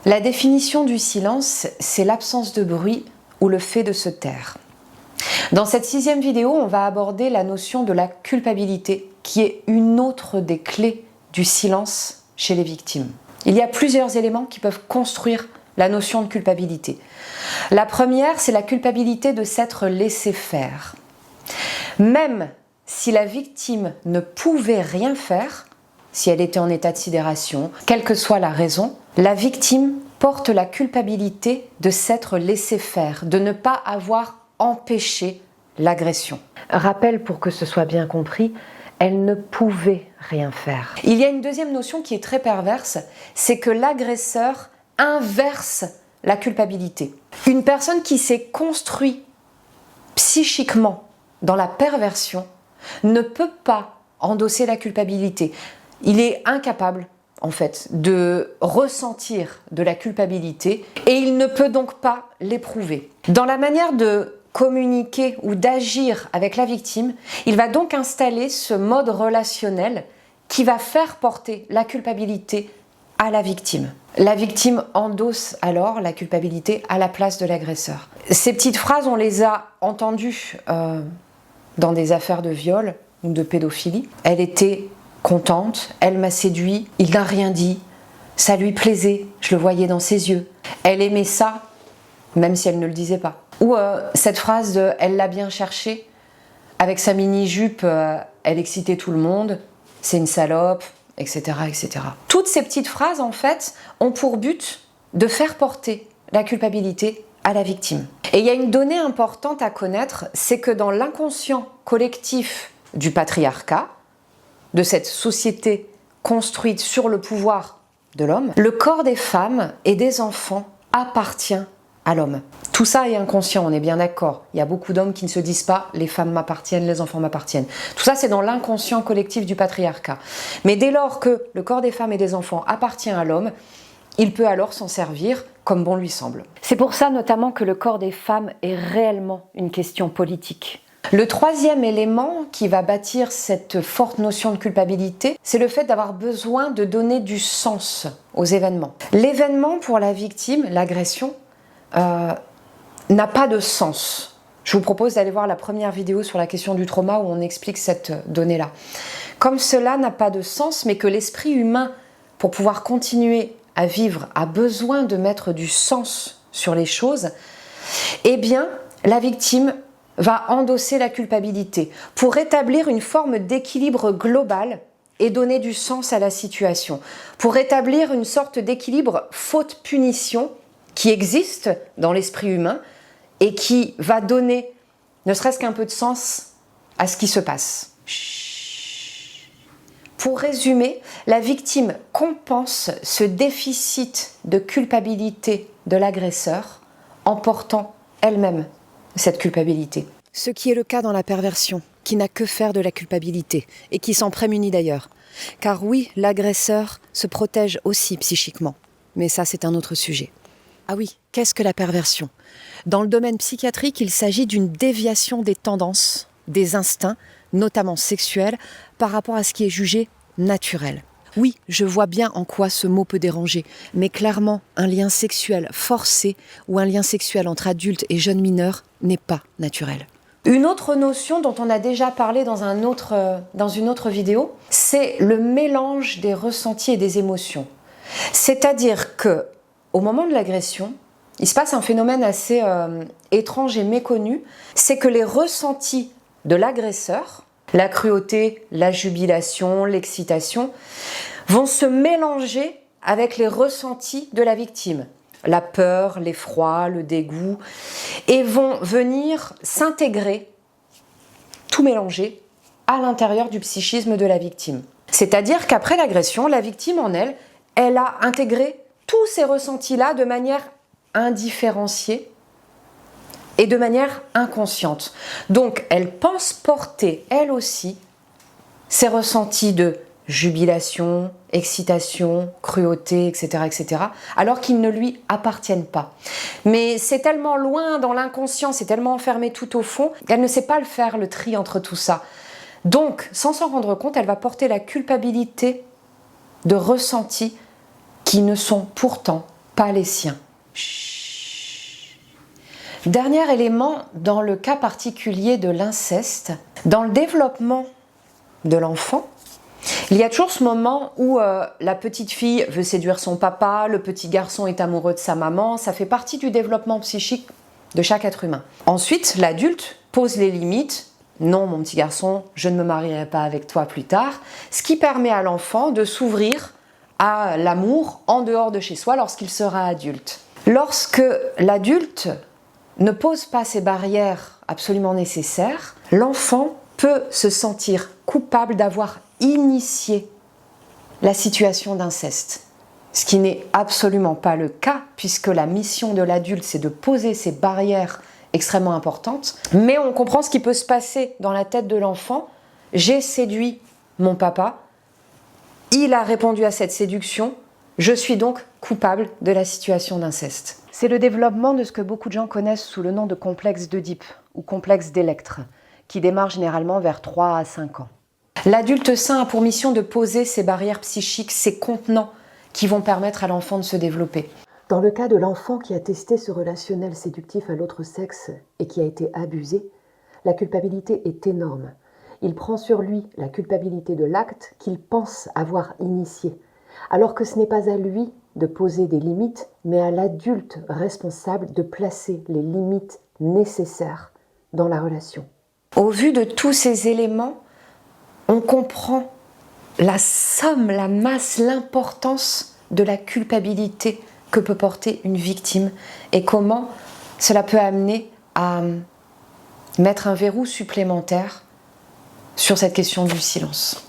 La définition du silence, c'est l'absence de bruit ou le fait de se taire. Dans cette 6e vidéo, on va aborder la notion de la culpabilité, qui est une autre des clés du silence chez les victimes. Il y a plusieurs éléments qui peuvent construire la notion de culpabilité. La première, c'est la culpabilité de s'être laissé faire. Même si la victime ne pouvait rien faire, si elle était en état de sidération, quelle que soit la raison, la victime porte la culpabilité de s'être laissé faire, de ne pas avoir empêché l'agression. Rappel pour que ce soit bien compris, elle ne pouvait rien faire. Il y a une deuxième notion qui est très perverse, c'est que l'agresseur inverse la culpabilité. Une personne qui s'est construite psychiquement dans la perversion ne peut pas endosser la culpabilité. Il est incapable, en fait, de ressentir de la culpabilité et il ne peut donc pas l'éprouver. Dans la manière de communiquer ou d'agir avec la victime, il va donc installer ce mode relationnel qui va faire porter la culpabilité à la victime. La victime endosse alors la culpabilité à la place de l'agresseur. Ces petites phrases, on les a entendues dans des affaires de viol ou de pédophilie. Elle était contente, elle m'a séduit, il n'a rien dit, ça lui plaisait, je le voyais dans ses yeux. Elle aimait ça, même si elle ne le disait pas. Ou cette phrase de « elle l'a bien cherché », avec sa mini-jupe, elle excitait tout le monde, c'est une salope, etc., etc. Toutes ces petites phrases, en fait, ont pour but de faire porter la culpabilité à la victime. Et il y a une donnée importante à connaître, c'est que dans l'inconscient collectif du patriarcat, de cette société construite sur le pouvoir de l'homme, le corps des femmes et des enfants appartient à l'homme. Tout ça est inconscient, on est bien d'accord. Il y a beaucoup d'hommes qui ne se disent pas « les femmes m'appartiennent, les enfants m'appartiennent ». Tout ça, c'est dans l'inconscient collectif du patriarcat. Mais dès lors que le corps des femmes et des enfants appartient à l'homme, il peut alors s'en servir comme bon lui semble. C'est pour ça notamment que le corps des femmes est réellement une question politique. Le troisième élément qui va bâtir cette forte notion de culpabilité, c'est le fait d'avoir besoin de donner du sens aux événements. L'événement pour la victime, l'agression, n'a pas de sens. Je vous propose d'aller voir la première vidéo sur la question du trauma où on explique cette donnée-là. Comme cela n'a pas de sens, mais que l'esprit humain, pour pouvoir continuer à vivre, a besoin de mettre du sens sur les choses, eh bien, la victime va endosser la culpabilité pour rétablir une forme d'équilibre global et donner du sens à la situation, pour rétablir une sorte d'équilibre faute-punition qui existe dans l'esprit humain et qui va donner ne serait-ce qu'un peu de sens à ce qui se passe. Pour résumer, la victime compense ce déficit de culpabilité de l'agresseur en portant elle-même cette culpabilité. Ce qui est le cas dans la perversion, qui n'a que faire de la culpabilité et qui s'en prémunit d'ailleurs. Car oui, l'agresseur se protège aussi psychiquement. Mais ça, c'est un autre sujet. Ah oui, qu'est-ce que la perversion ? Dans le domaine psychiatrique, il s'agit d'une déviation des tendances, des instincts, notamment sexuels, par rapport à ce qui est jugé naturel. Oui, je vois bien en quoi ce mot peut déranger, mais clairement, un lien sexuel forcé ou un lien sexuel entre adultes et jeunes mineurs n'est pas naturel. Une autre notion dont on a déjà parlé dans une autre vidéo, c'est le mélange des ressentis et des émotions. C'est-à-dire que au moment de l'agression, il se passe un phénomène assez étrange et méconnu, c'est que les ressentis de l'agresseur, la cruauté, la jubilation, l'excitation, vont se mélanger avec les ressentis de la victime. La peur, l'effroi, le dégoût, et vont venir s'intégrer, tout mélanger, à l'intérieur du psychisme de la victime. C'est-à-dire qu'après l'agression, la victime en elle, elle a intégré tous ces ressentis-là de manière indifférenciée et de manière inconsciente. Donc, elle pense porter, elle aussi, ces ressentis de jubilation, excitation, cruauté, etc., etc., alors qu'ils ne lui appartiennent pas. Mais c'est tellement loin dans l'inconscient, c'est tellement enfermé tout au fond, qu'elle ne sait pas le faire, le tri entre tout ça. Donc, sans s'en rendre compte, elle va porter la culpabilité de ressentis qui ne sont pourtant pas les siens. Dernier élément, dans le cas particulier de l'inceste, dans le développement de l'enfant, il y a toujours ce moment où la petite fille veut séduire son papa, le petit garçon est amoureux de sa maman, ça fait partie du développement psychique de chaque être humain. Ensuite, l'adulte pose les limites. Non, mon petit garçon, je ne me marierai pas avec toi plus tard, ce qui permet à l'enfant de s'ouvrir à l'amour en dehors de chez soi lorsqu'il sera adulte. Lorsque l'adulte ne pose pas ces barrières absolument nécessaires, l'enfant peut se sentir coupable d'avoir initié la situation d'inceste. Ce qui n'est absolument pas le cas, puisque la mission de l'adulte, c'est de poser ces barrières extrêmement importantes. Mais on comprend ce qui peut se passer dans la tête de l'enfant. J'ai séduit mon papa, il a répondu à cette séduction, je suis donc coupable de la situation d'inceste. C'est le développement de ce que beaucoup de gens connaissent sous le nom de complexe d'Oedipe ou complexe d'Électre, qui démarre généralement vers 3 à 5 ans. L'adulte sain a pour mission de poser ces barrières psychiques, ces contenants qui vont permettre à l'enfant de se développer. Dans le cas de l'enfant qui a testé ce relationnel séductif à l'autre sexe et qui a été abusé, la culpabilité est énorme. Il prend sur lui la culpabilité de l'acte qu'il pense avoir initié, alors que ce n'est pas à lui de poser des limites, mais à l'adulte responsable de placer les limites nécessaires dans la relation. Au vu de tous ces éléments, on comprend la somme, la masse, l'importance de la culpabilité que peut porter une victime et comment cela peut amener à mettre un verrou supplémentaire sur cette question du silence.